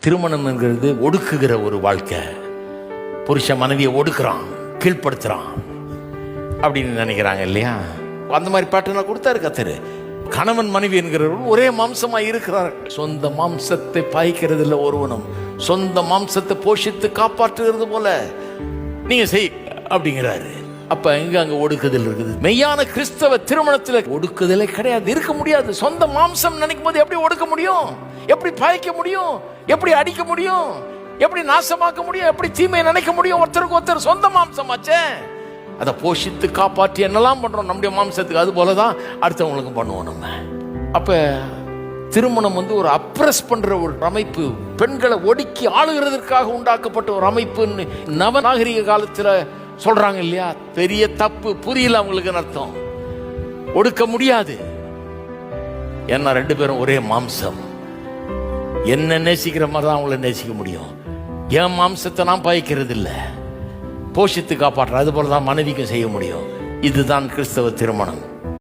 திருமணம் என்கிறது ஒடுக்குகிற ஒரு வாழ்க்கை. புருஷன் மனைவியை ஒடுக்குறான், கீழ்ப்படுத்துறான் அப்படின்னு நினைக்கிறாங்க இல்லையா? அந்த மாதிரி பாட்டு நான் கொடுத்தாரு கத்தரு. கணவன் மனைவி என்கிறவர்கள் ஒரே மாம்சமா இருக்கிறார். சொந்த மாம்சத்தை பாய்க்கிறது இல்லை ஒருவனும், சொந்த மாம்சத்தை போஷித்து காப்பாற்றுகிறது போல நீங்க செய் அப்படிங்கிறாரு. அப்ப எங்க அங்க ஒடுக்குதல் இருக்குது? மெய்யான கிறிஸ்தவ திருமணத்துல ஒடுக்குதலே கிடையாது, இருக்க முடியாது. சொந்த மாம்சம் நினைக்கும் போது எப்படி ஒடுக்க முடியும்? எப்படி பாய்க்க முடியும்? எப்படி அடிக்க முடியும்? எப்படி நாசமாக்க முடியும்? எப்படி தீமையை நினைக்க முடியும்? ஒருத்தருக்கு ஒருத்தர் சொந்த மாம்சமாச்சே, அதை போஷித்து காப்பாற்றி என்னெல்லாம் பண்றோம் நம்முடைய மாம்சத்துக்கு, அது போலதான் அடுத்தவங்களுக்கு பண்ணுவோம் நம்ம. அப்ப திருமணம் ஒரு அப்ரஸ் பண்ற ஒரு அமைப்பு, பெண்களை ஒடுக்கி ஆளுகிறதற்காக உண்டாக்கப்பட்ட ஒரு அமைப்புன்னு நவநாகரிக காலத்துல சொல்றாங்க இல்லையா? பெரிய தப்பு, புரியல அவங்களுக்கு அர்த்தம். ஒடுக்க முடியாது, ஏன்னா ரெண்டு பேரும் ஒரே மாம்சம். என்ன நேசிக்கிற மாதிரி தான் அவங்கள நேசிக்க முடியும். என் மாம்சத்தை நான் பாய்க்கிறது இல்லை, போஷித்து காப்பாற்ற, அது போலதான் மனைவிக்கும் செய்ய முடியும். இதுதான் கிறிஸ்தவ திருமணம்.